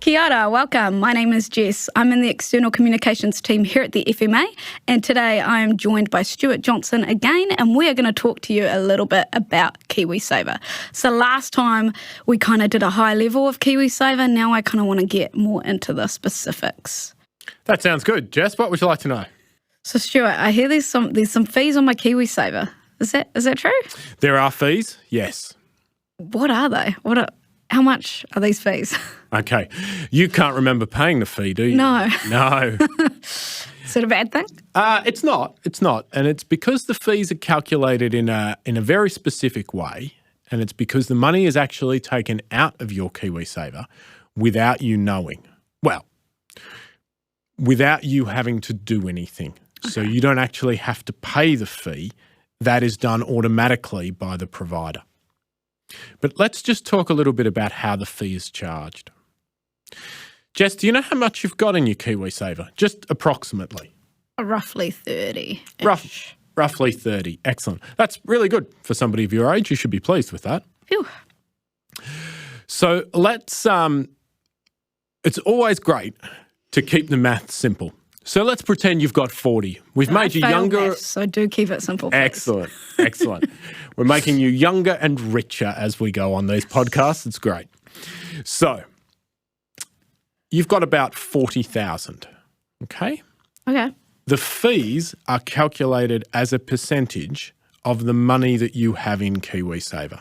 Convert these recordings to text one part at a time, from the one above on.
Kia ora, welcome. My name is Jess. I'm in the external communications team here at the FMA, and today I am joined by Stuart Johnson again, and we are going to talk to you a little bit about KiwiSaver. So last time we kind of did a high level of KiwiSaver. Now I kind of want to get more into the specifics. That sounds good. Jess, what would you like to know? So Stuart, I hear there's some fees on my KiwiSaver. Is that true? There are fees, yes. What are they? How much are these fees? Okay. You can't remember paying the fee, do you? No. No. Is it a bad thing? It's not. It's not. And it's because the fees are calculated in a very specific way, and it's because the money is actually taken out of your KiwiSaver without you knowing. Well, without you having to do anything. Okay. So you don't actually have to pay the fee. That is done automatically by the provider. But let's just talk a little bit about how the fee is charged. Jess, do you know how much you've got in your KiwiSaver? Just approximately. Roughly 30. Roughly 30. Excellent. That's really good for somebody of your age. You should be pleased with that. Phew. So let's, it's always great to keep the math simple. So let's pretend you've got 40. We've made you younger. Maths, so do keep it simple, please. Excellent. Excellent. We're making you younger and richer as we go on these podcasts. It's great. So you've got about 40,000. Okay? Okay. The fees are calculated as a percentage of the money that you have in KiwiSaver.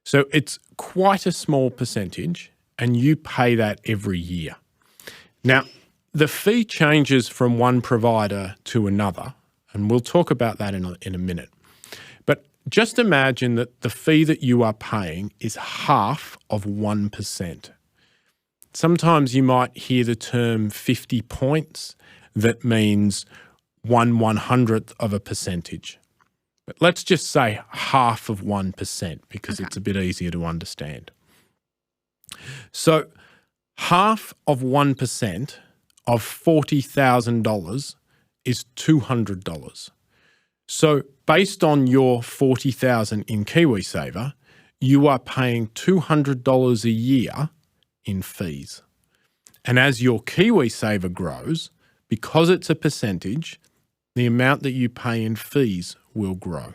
So it's quite a small percentage, and you pay that every year. Now, the fee changes from one provider to another, and we'll talk about that in a minute. But just imagine that the fee that you are paying is half of 1%. Sometimes you might hear the term 50 points. That means 1/100th of a percentage. But let's just say half of 1% because it's a bit easier to understand. So half of 1% of $40,000 is $200. So based on your $40,000 in KiwiSaver, you are paying $200 a year in fees. And as your KiwiSaver grows, because it's a percentage, the amount that you pay in fees will grow.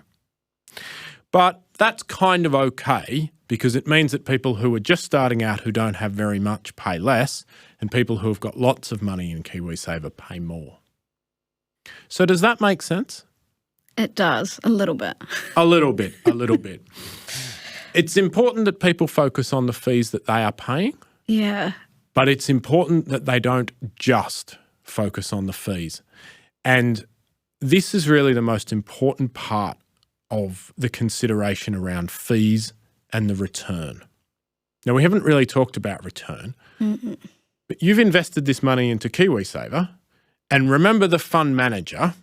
But that's kind of okay because it means that people who are just starting out who don't have very much pay less, and people who have got lots of money in KiwiSaver pay more. So does that make sense? It does, a little bit. A little bit. It's important that people focus on the fees that they are paying. Yeah. But it's important that they don't just focus on the fees. And this is really the most important part of the consideration around fees and the return. Now, we haven't really talked about return, but you've invested this money into KiwiSaver, and remember the fund manager,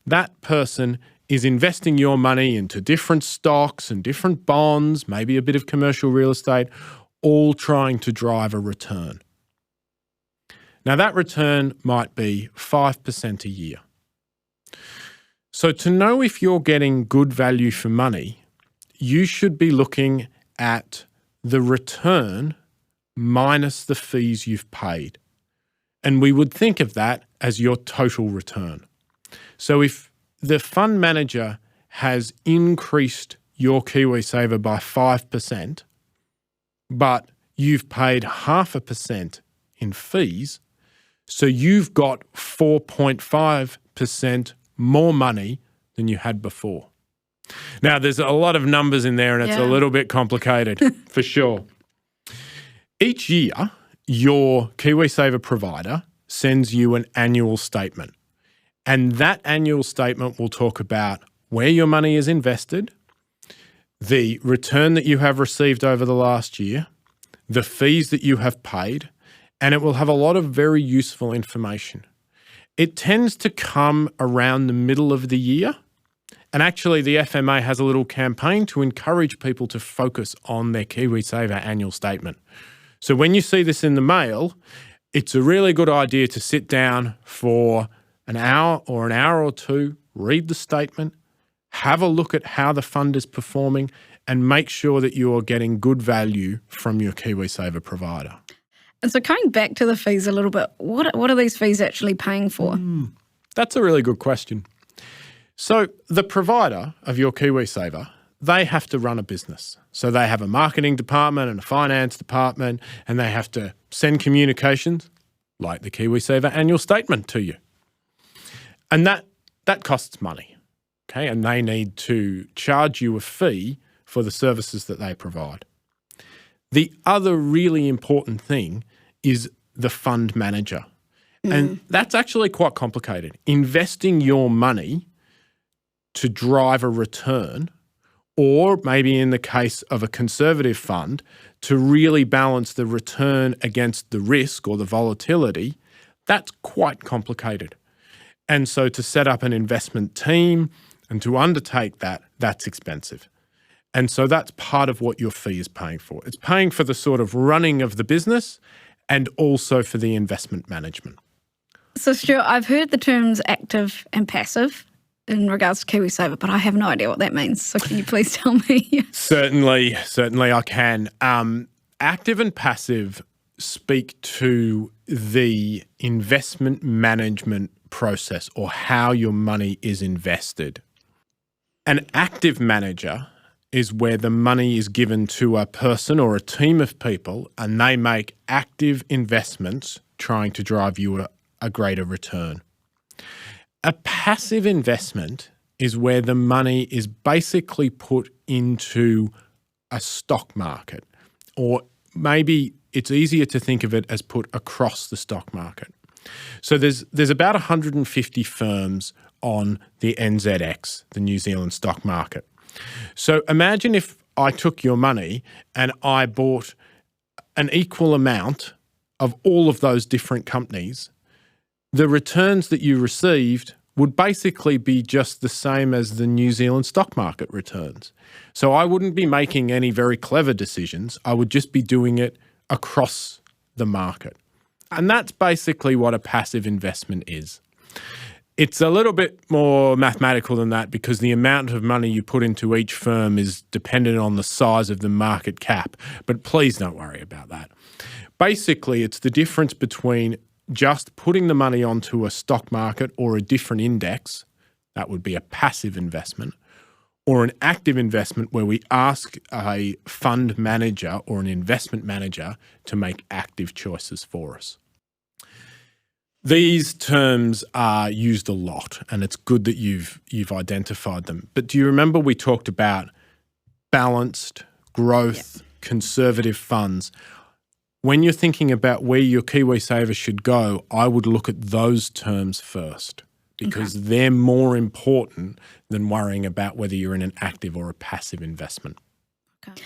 that person is investing your money into different stocks and different bonds, maybe a bit of commercial real estate, all trying to drive a return. Now, that return might be 5% a year. So to know if you're getting good value for money, you should be looking at the return minus the fees you've paid. And we would think of that as your total return. So if the fund manager has increased your KiwiSaver by 5%, but you've paid 0.5% in fees, so you've got 4.5% more money than you had before. Now, there's a lot of numbers in there and it's a little bit complicated for sure. Each year, your KiwiSaver provider sends you an annual statement. And that annual statement will talk about where your money is invested, the return that you have received over the last year, the fees that you have paid, and it will have a lot of very useful information. It tends to come around the middle of the year. And actually, the FMA has a little campaign to encourage people to focus on their KiwiSaver annual statement. So when you see this in the mail, it's a really good idea to sit down for an hour or two, read the statement, have a look at how the fund is performing, and make sure that you are getting good value from your KiwiSaver provider. And so coming back to the fees a little bit, what are these fees actually paying for? That's a really good question. So the provider of your KiwiSaver, they have to run a business. So they have a marketing department and a finance department, and they have to send communications like the KiwiSaver annual statement to you. And that costs money, okay? And they need to charge you a fee for the services that they provide. The other really important thing is the fund manager. And that's actually quite complicated. Investing your money to drive a return, or maybe in the case of a conservative fund, to really balance the return against the risk or the volatility, that's quite complicated. And so to set up an investment team and to undertake that, that's expensive. And so that's part of what your fee is paying for. It's paying for the sort of running of the business and also for the investment management. So Stuart, I've heard the terms active and passive in regards to KiwiSaver, but I have no idea what that means. So can you please tell me? Certainly I can. Active and passive speak to the investment management process or how your money is invested. An active manager is where the money is given to a person or a team of people and they make active investments trying to drive you a greater return. A passive investment is where the money is basically put into a stock market, or maybe it's easier to think of it as put across the stock market. So there's about 150 firms on the NZX, the New Zealand stock market. So imagine if I took your money and I bought an equal amount of all of those different companies, the returns that you received would basically be just the same as the New Zealand stock market returns. So I wouldn't be making any very clever decisions. I would just be doing it across the market. And that's basically what a passive investment is. It's a little bit more mathematical than that because the amount of money you put into each firm is dependent on the size of the market cap. But please don't worry about that. Basically, it's the difference between just putting the money onto a stock market or a different index, that would be a passive investment, or an active investment where we ask a fund manager or an investment manager to make active choices for us. These terms are used a lot, and it's good that you've identified them. But do you remember we talked about balanced, growth, conservative funds? When you're thinking about where your KiwiSaver should go, I would look at those terms first because they're more important than worrying about whether you're in an active or a passive investment. Okay.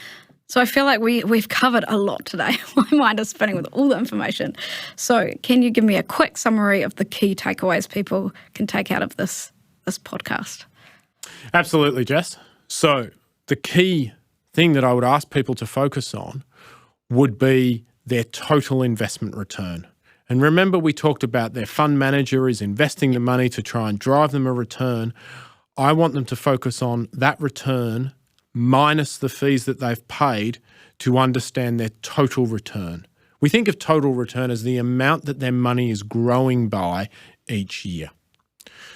So I feel like we've covered a lot today. My mind is spinning with all the information. So can you give me a quick summary of the key takeaways people can take out of this podcast? Absolutely, Jess. So the key thing that I would ask people to focus on would be their total investment return. And remember, we talked about their fund manager is investing the money to try and drive them a return. I want them to focus on that return minus the fees that they've paid to understand their total return. We think of total return as the amount that their money is growing by each year.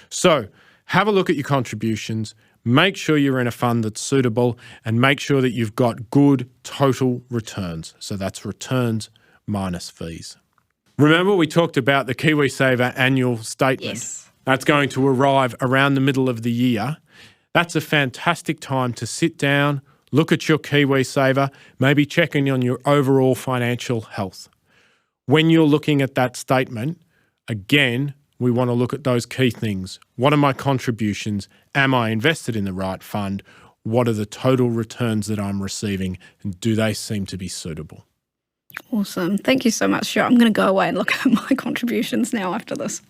So have a look at your contributions, make sure you're in a fund that's suitable, and make sure that you've got good total returns. So that's returns minus fees. Remember, we talked about the KiwiSaver annual statement. Yes. That's going to arrive around the middle of the year. That's a fantastic time to sit down, look at your KiwiSaver, maybe check in on your overall financial health. When you're looking at that statement, again, we want to look at those key things. What are my contributions? Am I invested in the right fund? What are the total returns that I'm receiving? And do they seem to be suitable? Awesome. Thank you so much, Stuart. I'm going to go away and look at my contributions now after this.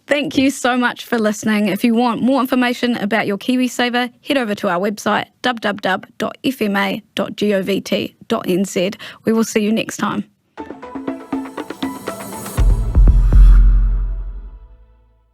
Thank you so much for listening. If you want more information about your KiwiSaver, head over to our website, www.fma.govt.nz. We will see you next time.